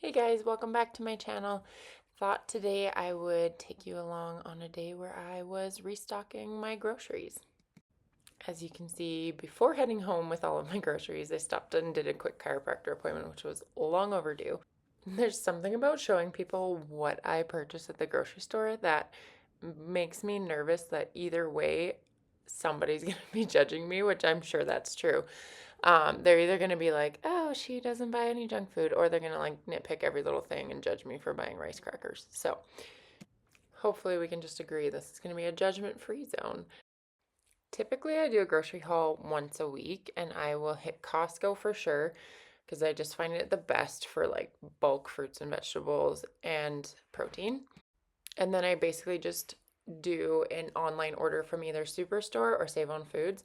Hey guys, welcome back to my channel. Thought today I would take you along on a day where I was restocking my groceries. As you can see, before heading home with all of my groceries, I stopped and did a quick chiropractor appointment, which was long overdue. There's something about showing people what I purchased at the grocery store that makes me nervous that either way somebody's going to be judging me, which I'm sure that's true. They're either going to be like, oh, she doesn't buy any junk food, or they're going to like nitpick every little thing and judge me for buying rice crackers. So hopefully we can just agree this is going to be a judgment-free zone. Typically, I do a grocery haul once a week, and I will hit Costco for sure because I just find it the best for like bulk fruits and vegetables and protein. And then I basically just do an online order from either Superstore or Save on Foods.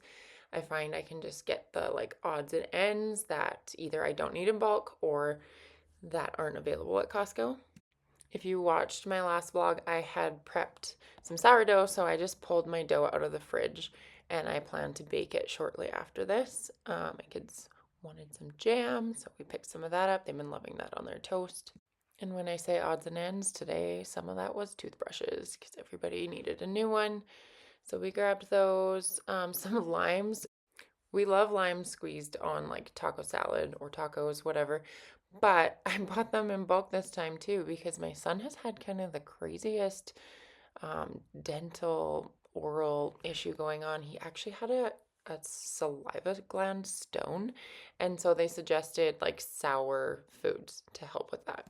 I find I can just get the like odds and ends that either I don't need in bulk or that aren't available at Costco. If you watched my last vlog, I had prepped some sourdough, so I just pulled my dough out of the fridge and I plan to bake it shortly after this. My kids wanted some jam, so we picked some of that up. They've been loving that on their toast. And when I say odds and ends, today some of that was toothbrushes because everybody needed a new one. So we grabbed those. Some limes. We love limes squeezed on like taco salad or tacos, whatever. But I bought them in bulk this time too because my son has had kind of the craziest dental oral issue going on. He actually had a saliva gland stone. And so they suggested like sour foods to help with that.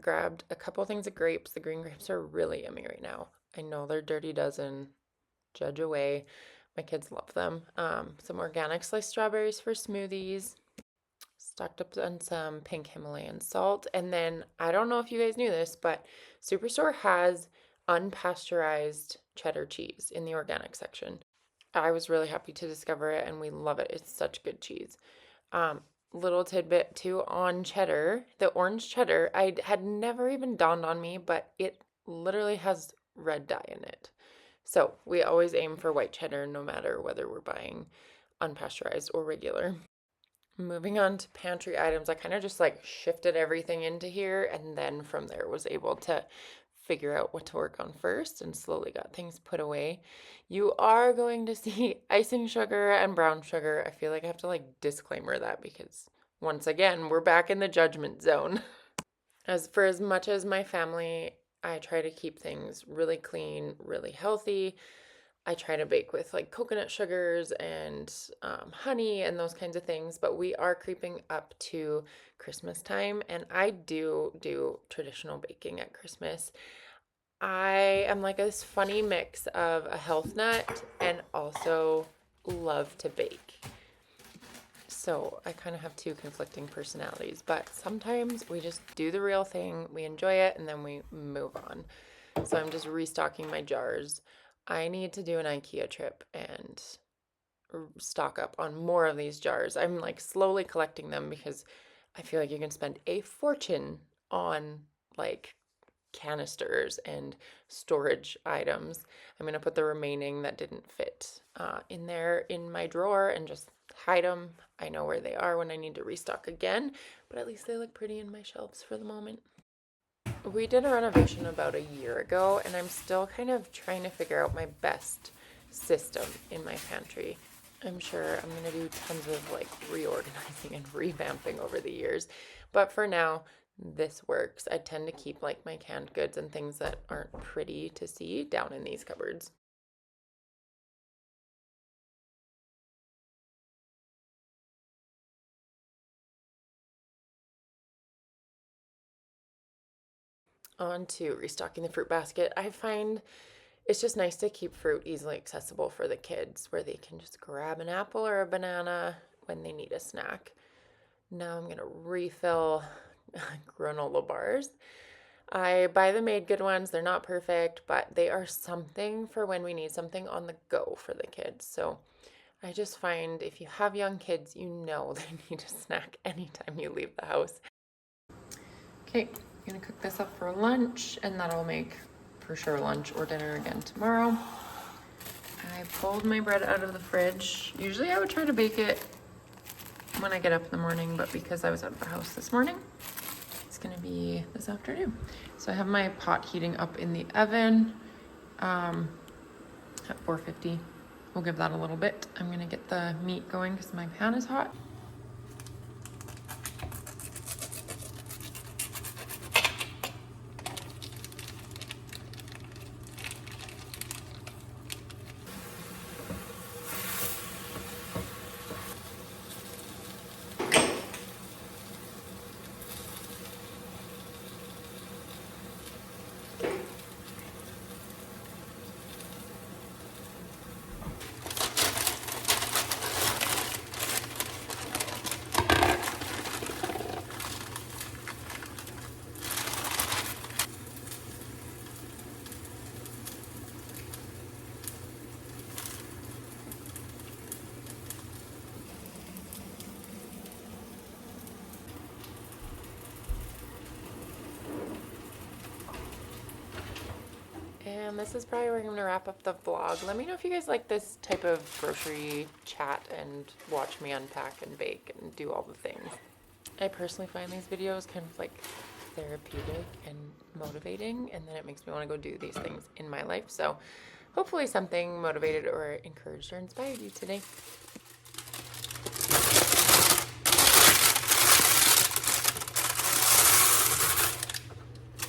Grabbed a couple things of grapes. The green grapes are really yummy right now. I know they're dirty dozen. Judge away. My kids love them. Some organic sliced strawberries for smoothies. Stocked up on some pink Himalayan salt. And then, I don't know if you guys knew this, but Superstore has unpasteurized cheddar cheese in the organic section. I was really happy to discover it and we love it. It's such good cheese. Um, Little tidbit too on cheddar, the orange cheddar, I had never even dawned on me, but it literally has red dye in it. So we always aim for white cheddar no matter whether we're buying unpasteurized or regular. Moving on to pantry items, I kind of just like shifted everything into here and then from there was able to figure out what to work on first and slowly got things put away. You are going to see icing sugar and brown sugar. I feel like I have to like disclaimer that because once again, we're back in the judgment zone. As much as my family, I try to keep things really clean, really healthy. I try to bake with like coconut sugars and honey and those kinds of things, but we are creeping up to Christmas time and I do traditional baking at Christmas. I am like this funny mix of a health nut and also love to bake. So I kind of have two conflicting personalities, but sometimes we just do the real thing, we enjoy it, and then we move on. So I'm just restocking my jars. I need to do an IKEA trip and stock up on more of these jars. I'm like slowly collecting them because I feel like you can spend a fortune on like canisters and storage items. I'm going to put the remaining that didn't fit in there in my drawer and just hide them. I know where they are when I need to restock again, but at least they look pretty in my shelves for the moment. We did a renovation about a year ago, and I'm still kind of trying to figure out my best system in my pantry. I'm sure I'm going to do tons of like reorganizing and revamping over the years, but for now, this works. I tend to keep like my canned goods and things that aren't pretty to see down in these cupboards. On to restocking the fruit basket. I find it's just nice to keep fruit easily accessible for the kids where they can just grab an apple or a banana when they need a snack. Now I'm going to refill granola bars. I buy the made good ones. They're not perfect, but they are something for when we need something on the go for the kids. So I just find if you have young kids, you know they need a snack anytime you leave the house. Okay, I'm gonna cook this up for lunch and that'll make for sure lunch or dinner again tomorrow. I pulled my bread out of the fridge. Usually I would try to bake it when I get up in the morning, but because I was out of the house this morning, it's it's gonna be this afternoon. So I have my pot heating up in the oven at 450. We'll give that a little bit. I'm gonna get the meat going because my pan is hot. And this is probably where I'm gonna wrap up the vlog. Let me know if you guys like this type of grocery chat and watch me unpack and bake and do all the things. I personally find these videos kind of like therapeutic and motivating, and then it makes me want to go do these things in my life. So hopefully something motivated or encouraged or inspired you today.